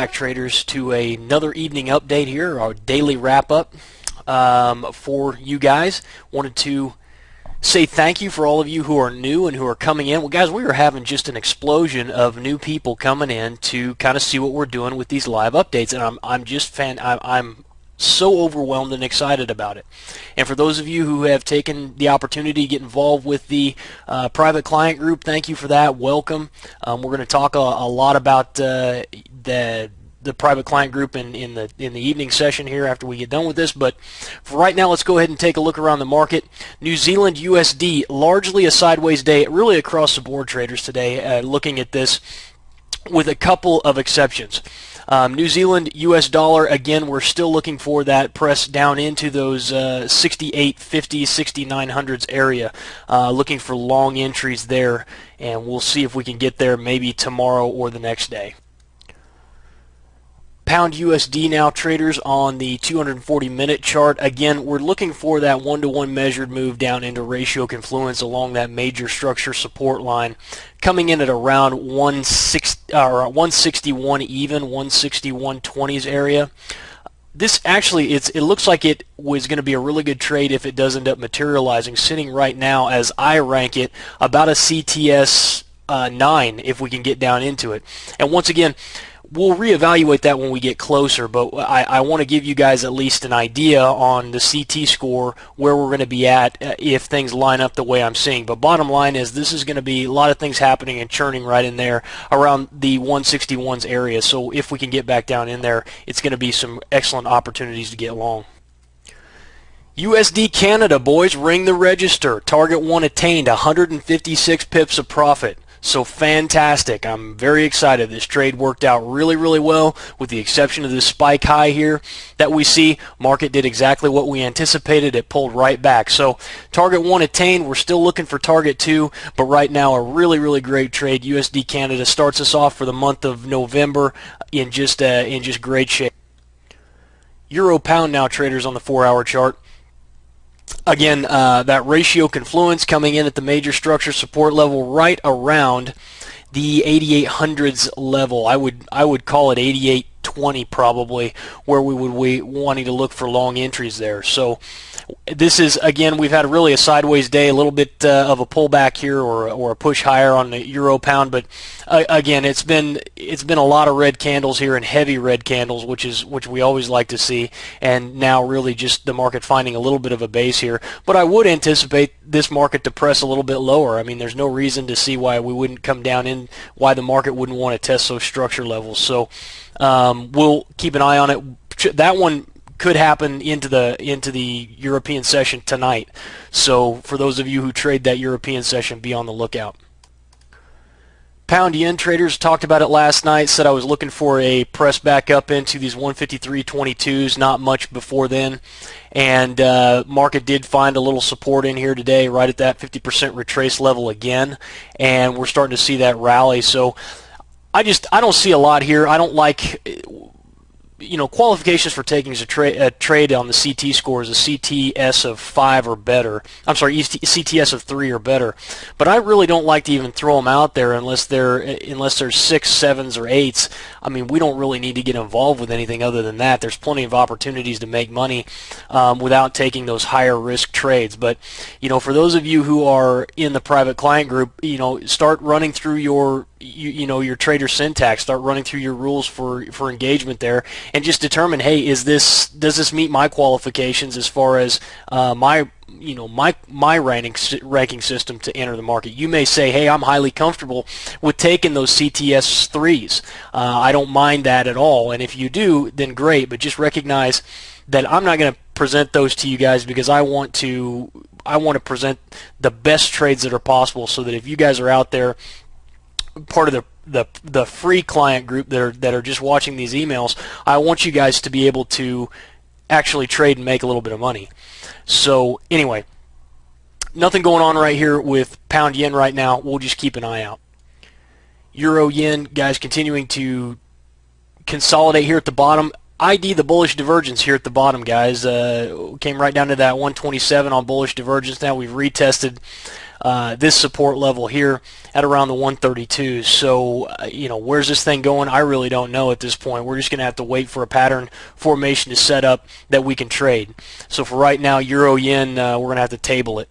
back, traders, to another evening update here, our daily wrap-up for you guys. Wanted to say thank you for all of you who are new and who are coming in. Well, guys, we are having just an explosion of new people coming in to kind of see what we're doing with these live updates, and I'm so overwhelmed and excited about it. And for those of you who have taken the opportunity to get involved with the private client group, thank you for that. Welcome. We're going to talk a lot about the private client group in the evening session here after we get done with this. But for right now, let's go ahead and take a look around the market. New Zealand USD, largely a sideways day, really across the board, traders, today. Looking at this with a couple of exceptions. New Zealand US dollar, again, we're still looking for that press down into those 6850s, 6900s area, looking for long entries there, and we'll see if we can get there maybe tomorrow or the next day. Pound USD now, traders, on the 240-minute chart. Again, we're looking for that one-to-one measured move down into ratio confluence along that major structure support line, coming in at around 161 even, 161.20s area. This actually, it looks like it was going to be a really good trade if it does end up materializing, sitting right now, as I rank it, about a CTS 9 if we can get down into it. And once again, we'll reevaluate that when we get closer, but I want to give you guys at least an idea on the CT score, where we're going to be at if things line up the way I'm seeing. But bottom line is, this is going to be a lot of things happening and churning right in there around the 161s area. So if we can get back down in there, it's going to be some excellent opportunities to get long. USD Canada, boys, ring the register. Target 1 attained, 156 pips of profit. So fantastic. I'm very excited. This trade worked out really, really well, with the exception of this spike high here that we see. Market did exactly what we anticipated. It pulled right back. So target 1 attained. We're still looking for target 2, but right now a really, really great trade. USD Canada starts us off for the month of November in just great shape. Euro pound now, traders, on the 4-hour chart. Again, that ratio confluence coming in at the major structure support level right around the 8800s level. I would call it 8820 probably, where we would be wanting to look for long entries there. So this is, again, we've had really a sideways day, a little bit of a pullback here, or a push higher on the euro pound, but again, it's been a lot of red candles here, and heavy red candles, which we always like to see, and now really just the market finding a little bit of a base here. But I would anticipate this market to press a little bit lower. I mean, there's no reason to see why we wouldn't come down in, why the market wouldn't want to test those structure levels. So we'll keep an eye on it. That one could happen into the European session tonight. So for those of you who trade that European session, be on the lookout. Pound yen, traders, talked about it last night. Said I was looking for a press back up into these 153.22s. Not much before then, and market did find a little support in here today, right at that 50% retrace level again, and we're starting to see that rally. So I don't see a lot here. I don't like, qualifications for taking a trade on the CT score is a CTS of 5 or better. I'm sorry, CTS of 3 or better. But I really don't like to even throw them out there unless there's 6, 7s, or 8s. I mean, we don't really need to get involved with anything other than that. There's plenty of opportunities to make money without taking those higher risk trades. But for those of you who are in the private client group, start running through your trader syntax, start running through your rules for engagement there, and just determine, hey, does this meet my qualifications as far as my ranking system to enter the market. You may say, hey, I'm highly comfortable with taking those CTS 3s. I don't mind that at all, and if you do, then great, but just recognize that I'm not going to present those to you guys, because I want to present the best trades that are possible, so that if you guys are out there, part of the free client group that are just watching these emails, I want you guys to be able to actually trade and make a little bit of money. So anyway, nothing going on right here with pound yen right now. We'll just keep an eye out. Euro yen, guys, continuing to consolidate here at the bottom. ID the bullish divergence here at the bottom, guys. Came right down to that 127 on bullish divergence. Now we've retested this support level here at around the 132. So you know, where's this thing going? I really don't know at this point. We're just going to have to wait for a pattern formation to set up that we can trade. So for right now, euro yen, we're going to have to table it.